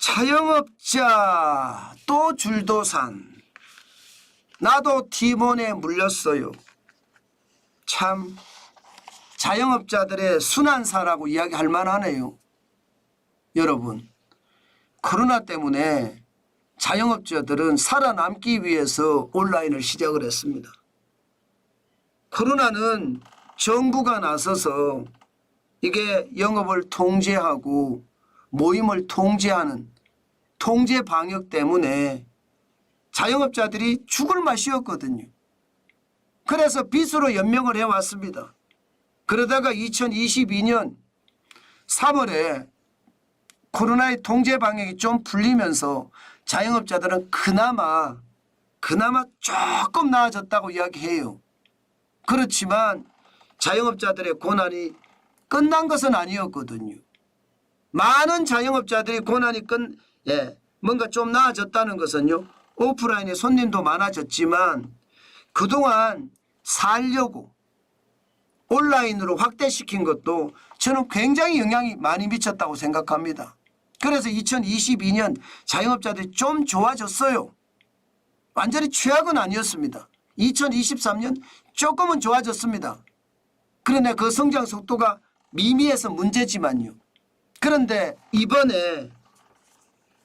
자영업자 또 줄도산. 나도 티몬에 물렸어요. 참 자영업자들의 순환사라고 이야기할 만하네요. 여러분, 코로나 때문에 자영업자들은 살아남기 위해서 온라인을 시작을 했습니다. 코로나는 정부가 나서서 이게 영업을 통제하고 모임을 통제하는 통제 방역 때문에 자영업자들이 죽을 맛이었거든요. 그래서 빚으로 연명을 해왔습니다. 그러다가 2022년 3월에 코로나의 통제 방역이 좀 풀리면서 자영업자들은 그나마 조금 나아졌다고 이야기해요. 그렇지만 자영업자들의 고난이 끝난 것은 아니었거든요. 많은 자영업자들이 고난이 뭔가 좀 나아졌다는 것은요, 오프라인에 손님도 많아졌지만 그동안 살려고 온라인으로 확대시킨 것도 저는 굉장히 영향이 많이 미쳤다고 생각합니다. 그래서 2022년 자영업자들이 좀 좋아졌어요. 완전히 최악은 아니었습니다. 2023년 조금은 좋아졌습니다. 그런데 그 성장 속도가 미미해서 문제지만요. 그런데 이번에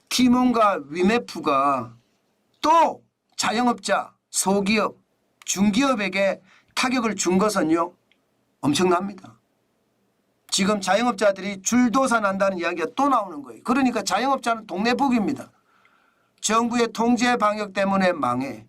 티몬과 위메프가 또 자영업자, 소기업, 중기업에게 타격을 준 것은요, 엄청납니다. 지금 자영업자들이 줄도산한다는 이야기가 또 나오는 거예요. 그러니까 자영업자는 동네북입니다. 정부의 통제 방역 때문에 망해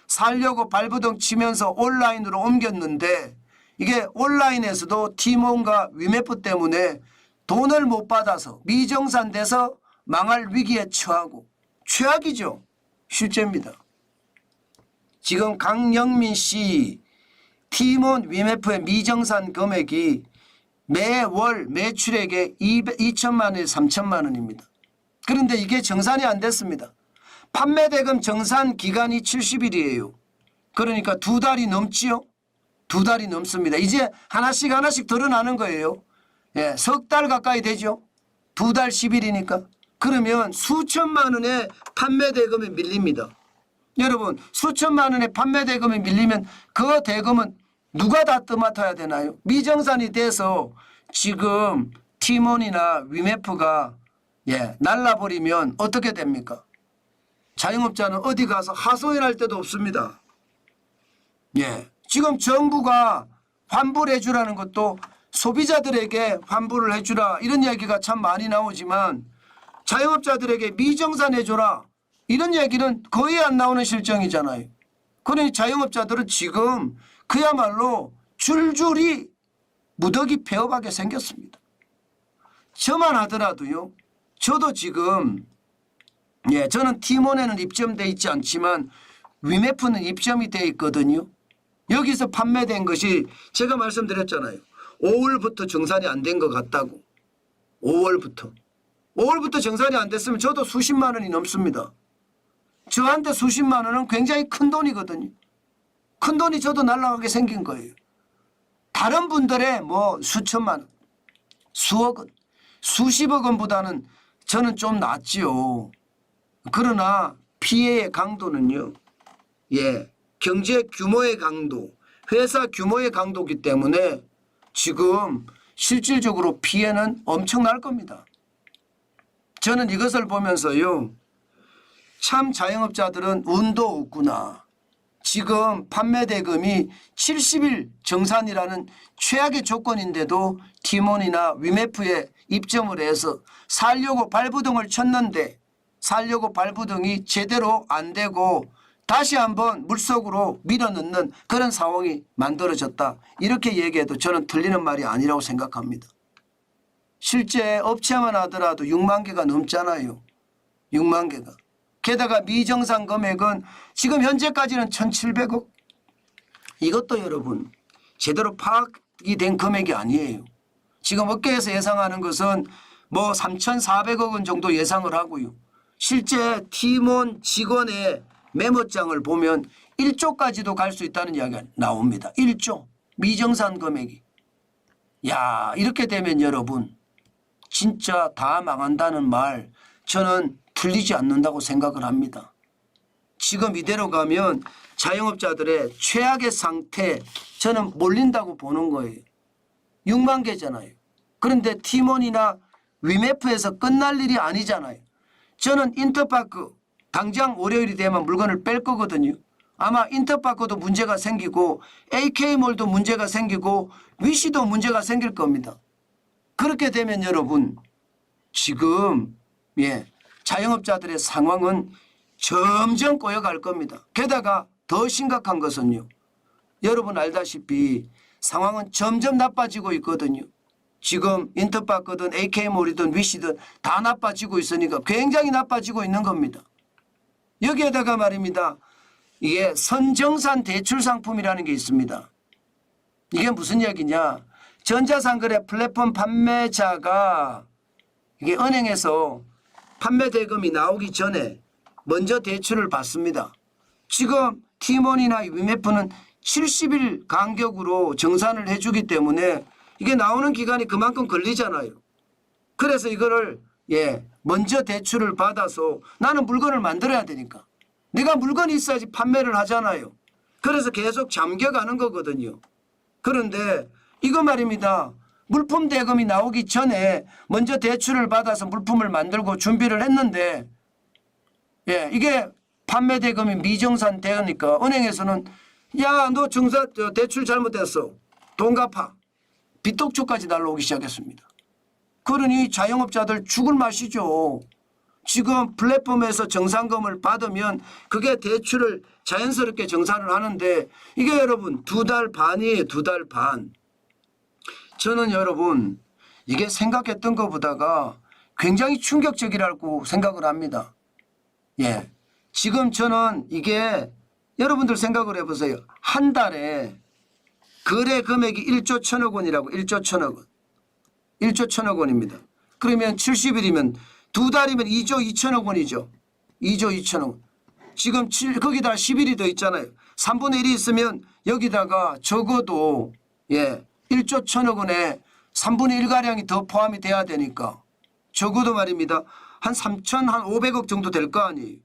살려고 발부둥 치면서 온라인으로 옮겼는데 이게 온라인에서도 티몬과 위메프 때문에 돈을 못 받아서 미정산돼서 망할 위기에 처하고 최악이죠. 실제입니다. 지금 강영민 씨 티몬 위메프의 미정산 금액이 매월 매출액의 2천만 원에서 3천만 원입니다. 그런데 이게 정산이 안 됐습니다. 판매대금 정산 기간이 70일이에요. 그러니까 2달이 넘지요. 2달이 넘습니다. 이제 하나씩 드러나는 거예요. 예, 석 달 가까이 되죠. 2달 10일이니까. 그러면 수천만 원의 판매대금이 밀립니다. 여러분, 수천만 원의 판매대금이 밀리면 그 대금은 누가 다 떠맡아야 되나요? 미정산이 돼서 지금 티몬이나 위메프가 날라버리면 어떻게 됩니까? 자영업자는 어디 가서 하소연할 데도 없습니다. 지금 정부가 환불해 주라는 것도 소비자들에게 환불을 해주라 이런 이야기가 참 많이 나오지만 자영업자들에게 미정산해 줘라 이런 얘기는 거의 안 나오는 실정이잖아요. 그러니 자영업자들은 지금 그야말로 줄줄이 무더기 폐업하게 생겼습니다. 저만 하더라도요. 저도 지금 저는 티몬에는 입점되어 있지 않지만 위메프는 입점이 되어 있거든요. 여기서 판매된 것이 제가 말씀드렸잖아요. 5월부터 정산이 안 된 것 같다고. 5월부터 정산이 안 됐으면 저도 수십만 원이 넘습니다. 저한테 수십만 원은 굉장히 큰 돈이거든요. 큰 돈이 저도 날아가게 생긴 거예요. 다른 분들의 뭐 수천만 원, 수억 원, 수십억 원보다는 저는 좀 낫지요. 그러나 피해의 강도는요. 경제 규모의 강도, 회사 규모의 강도이기 때문에 지금 실질적으로 피해는 엄청날 겁니다. 저는 이것을 보면서요. 참 자영업자들은 운도 없구나. 지금 판매대금이 70일 정산이라는 최악의 조건인데도 티몬이나 위메프에 입점을 해서 살려고 발부등을 쳤는데 살려고 발부등이 제대로 안 되고 다시 한번 물속으로 밀어넣는 그런 상황이 만들어졌다. 이렇게 얘기해도 저는 틀리는 말이 아니라고 생각합니다. 실제 업체만 하더라도 6만 개가 넘잖아요. 6만 개가. 게다가 미정산 금액은 지금 현재까지는 1,700억. 이것도 여러분 제대로 파악이 된 금액이 아니에요. 지금 업계에서 예상하는 것은 뭐 3,400억 원 정도 예상을 하고요. 실제 티몬 직원의 메모장을 보면 1조까지도 갈 수 있다는 이야기가 나옵니다. 1조 미정산 금액이. 이렇게 되면 여러분 진짜 다 망한다는 말 저는 풀리지 않는다고 생각을 합니다. 지금 이대로 가면 자영업자들의 최악의 상태 저는 몰린다고 보는 거예요. 6만 개잖아요. 그런데 티몬이나 위메프에서 끝날 일이 아니잖아요. 저는 인터파크 당장 월요일이 되면 물건을 뺄 거거든요. 아마 인터파크도 문제가 생기고 AK몰도 문제가 생기고 위시도 문제가 생길 겁니다. 그렇게 되면 여러분 지금 자영업자들의 상황은 점점 꼬여갈 겁니다. 게다가 더 심각한 것은요. 여러분 알다시피 상황은 점점 나빠지고 있거든요. 지금 인터파크든 AK몰이든 위시든 다 나빠지고 있으니까 굉장히 나빠지고 있는 겁니다. 여기에다가 말입니다. 이게 선정산 대출 상품이라는 게 있습니다. 이게 무슨 얘기냐. 전자상거래 플랫폼 판매자가 이게 은행에서 판매 대금이 나오기 전에 먼저 대출을 받습니다. 지금 티몬이나 위메프는 70일 간격으로 정산을 해주기 때문에 이게 나오는 기간이 그만큼 걸리잖아요. 그래서 이거를 먼저 대출을 받아서 나는 물건을 만들어야 되니까 내가 물건이 있어야지 판매를 하잖아요. 그래서 계속 잠겨가는 거거든요. 그런데 이거 말입니다. 물품 대금이 나오기 전에 먼저 대출을 받아서 물품을 만들고 준비를 했는데 이게 판매 대금이 미정산 되니까 은행에서는 야, 너 대출 잘못했어. 돈 갚아. 빚독촉까지 날라오기 시작했습니다. 그러니 자영업자들 죽을 맛이죠. 지금 플랫폼에서 정산금을 받으면 그게 대출을 자연스럽게 정산을 하는데 이게 여러분 2달 반이에요. 2달 반. 저는 여러분 이게 생각했던 것보다가 굉장히 충격적이라고 생각을 합니다. 지금 저는 이게 여러분들 생각을 해보세요. 한 달에 거래 금액이 1조 1천억 원이라고 1조 1천억 원. 1조 1천억 원입니다. 그러면 70일이면 2달이면 2조 2천억 원이죠. 2조 2천억 원. 지금 거기다 10일이 더 있잖아요. 3분의 1이 있으면 여기다가 적어도 1조 1천억 원에 3분의 1가량이 더 포함이 돼야 되니까 적어도 말입니다. 한 3,500억 정도 될 거 아니에요.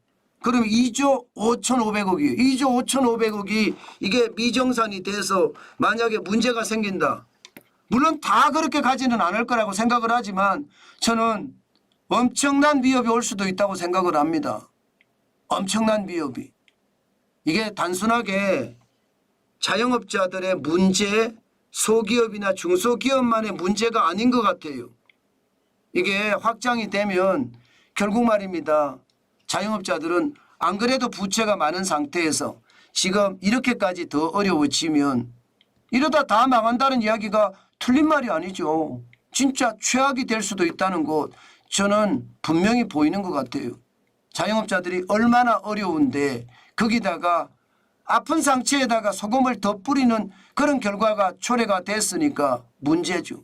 그럼 2조 5,500억이에요. 2조 5,500억이 이게 미정산이 돼서 만약에 문제가 생긴다. 물론 다 그렇게 가지는 않을 거라고 생각을 하지만 저는 엄청난 위협이 올 수도 있다고 생각을 합니다. 엄청난 위협이. 이게 단순하게 자영업자들의 문제, 소기업이나 중소기업만의 문제가 아닌 것 같아요. 이게 확장이 되면 결국 말입니다. 자영업자들은 안 그래도 부채가 많은 상태에서 지금 이렇게까지 더 어려워지면 이러다 다 망한다는 이야기가 틀린 말이 아니죠. 진짜 최악이 될 수도 있다는 것 저는 분명히 보이는 것 같아요. 자영업자들이 얼마나 어려운데 거기다가 아픈 상처에다가 소금을 더 뿌리는 그런 결과가 초래가 됐으니까 문제죠.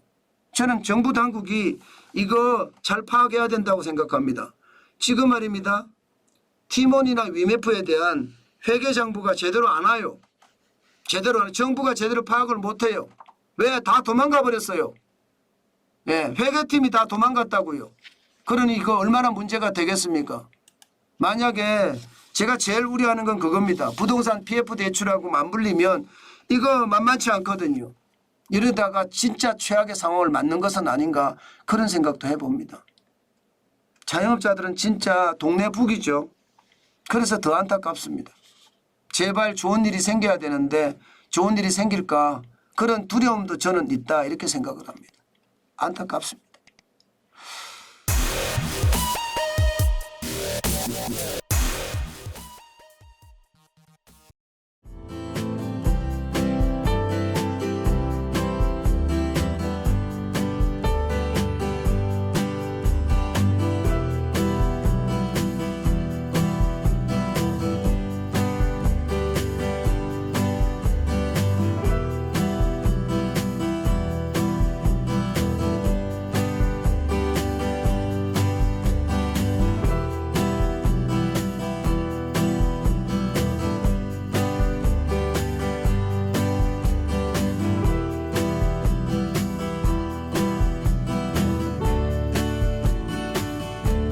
저는 정부 당국이 이거 잘 파악해야 된다고 생각합니다. 지금 말입니다. 티몬이나 위메프에 대한 회계장부가 제대로 안 와요. 정부가 제대로 파악을 못해요. 왜? 다 도망가 버렸어요. 회계팀이 다 도망갔다고요. 그러니 이거 얼마나 문제가 되겠습니까? 만약에 제가 제일 우려하는 건 그겁니다. 부동산 PF 대출하고 맞물리면 이거 만만치 않거든요. 이러다가 진짜 최악의 상황을 맞는 것은 아닌가 그런 생각도 해봅니다. 자영업자들은 진짜 동네 북이죠. 그래서 더 안타깝습니다. 제발 좋은 일이 생겨야 되는데 좋은 일이 생길까 그런 두려움도 저는 있다 이렇게 생각을 합니다. 안타깝습니다.